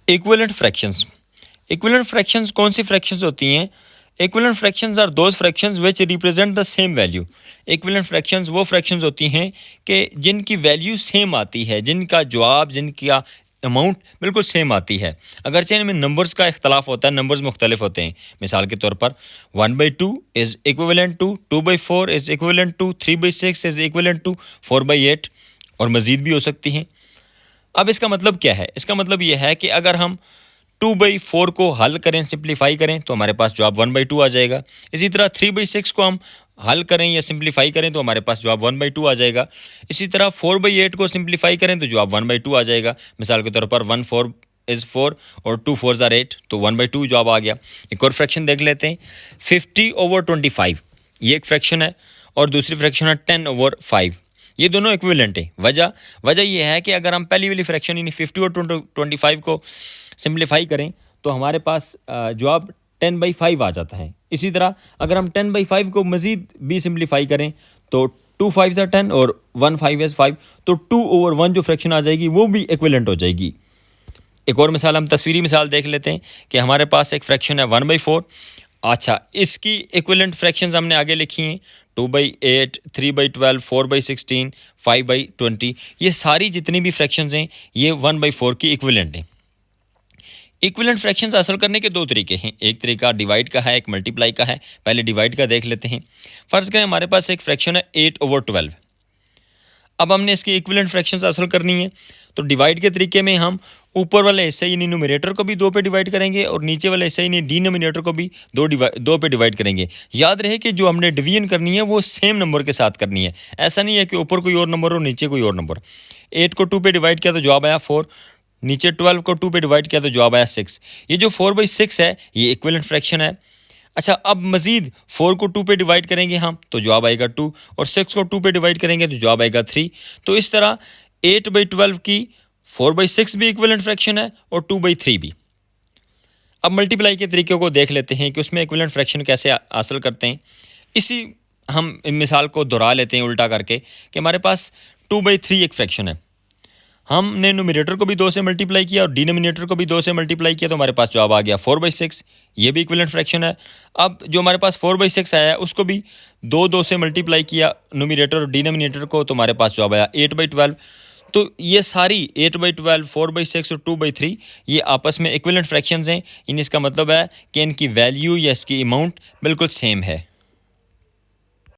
Equivalent fractions. Equivalent fractions कौन सी fractions होती हैं? Equivalent fractions are those fractions which represent the same value. Equivalent fractions वो fractions होती हैं कि जिनकी वैल्यू सेम आती है, जिनका जवाब, जिनका अमाउंट बिल्कुल सेम आती है। अगरचे इनमें नंबर्स का इख्तलाफ होता है, नंबर्स मुख्तलिफ होते हैं। मिसाल के तौर पर 1/2 is equivalent to 2/4 is equivalent to 3/6 is equivalent to 4/8 और मज़ीद भी हो सकती हैं। अब इसका मतलब क्या है? इसका मतलब यह है कि अगर हम 2/4 को हल करें, सिंप्लीफाई करें, तो हमारे पास जवाब 1/2 आ जाएगा। इसी तरह 3/6 को हम हल करें या सिंप्लीफाई करें तो हमारे पास जवाब 1/2 आ जाएगा। इसी तरह 4/8 को सिंप्लीफाई करें तो जवाब 1/2 आ जाएगा। मिसाल के तौर पर 1/4 इज़ 4 और 2 4s are 8, तो 1/2 जवाब आ गया। एक और फ्रैक्शन देख लेते हैं, 50/25, ये एक फ्रैक्शन है, और दूसरी फ्रैक्शन है 10/5। ये दोनों इक्विवेलेंट हैं। वजह यह है कि अगर हम पहली वाली फ्रैक्शन यानी 50/25 को सिंप्लीफाई करें तो हमारे पास जवाब 10/5 आ जाता है। इसी तरह अगर हम 10/5 को मज़ीद भी सिंप्लीफाई करें तो 2 5s are 10 और 1 5 is 5, तो 2/1 जो फ्रैक्शन आ जाएगी वो भी इक्विवेलेंट हो जाएगी। एक और मिसाल, हम तस्वीरी मिसाल देख लेते हैं कि हमारे पास एक फ्रैक्शन है 1/4। अच्छा, इसकी इक्विवेलेंट फ्रैक्शंस हमने आगे लिखी हैं 2/8, 3/12, 4/16, 5/20। ये सारी जितनी भी फ्रैक्शंस हैं ये 1/4 की इक्विवेलेंट हैं। इक्विवेलेंट फ्रैक्शंस हासिल करने के दो तरीके हैं, एक तरीका डिवाइड का है, एक मल्टीप्लाई का है। पहले डिवाइड का देख लेते हैं। फ़र्ज़ करें हमारे पास एक फ्रैक्शन है 8/12। अब हमने इसकी इक्विवेलेंट फ्रैक्शंस हासिल करनी है, तो डिवाइड के तरीके में हम ऊपर वाले हिस्से यानी न्यूमरेटर को भी 2 पे डिवाइड करेंगे और नीचे वाले हिस्से यानी डिनोमिनेटर को भी 2 पे डिवाइड करेंगे। याद रहे कि जो हमने डिवीजन करनी है वो सेम नंबर के साथ करनी है। ऐसा नहीं है कि ऊपर कोई और नंबर हो, नीचे कोई और नंबर। 8 को 2 पे डिवाइड किया तो जवाब आया 4, नीचे 12 को 2 पे डिवाइड किया तो जवाब आया 6। ये जो 4/6 है ये इक्विवेलेंट फ्रैक्शन है। अच्छा, अब मज़ीद 4 को 2 पे डिवाइड करेंगे हम तो जवाब आएगा 2, और 6 को 2 पे डिवाइड करेंगे तो जवाब आएगा 3। तो इस तरह 8/12 की 4/6 भी इक्विवेलेंट फ्रैक्शन है और 2/3 भी। अब मल्टीप्लाई के तरीके को देख लेते हैं कि उसमें इक्विवेलेंट फ्रैक्शन कैसे हासिल करते हैं। इसी हम मिसाल को दोहरा लेते हैं उल्टा करके कि हमारे पास 2/3 एक फ्रैक्शन है। हमने न्यूमरेटर को भी 2 से मल्टीप्लाई किया और डिनोमिनेटर को भी 2 से मल्टीप्लाई किया तो हमारे पास जवाब आ गया 4/6। ये भी इक्विवेलेंट फ्रैक्शन है। अब जो हमारे पास 4/6 आया है उसको भी 2 से मल्टीप्लाई किया न्यूमरेटर और डिनोमिनेटर को तो हमारे पास जवाब आया 8/12। तो ये सारी 8/12, 4/6 और 2/3 ये आपस में इक्विवेलेंट फ्रैक्शंस हैं। इन इसका मतलब है कि इनकी वैल्यू या इसकी अमाउंट बिल्कुल सेम है।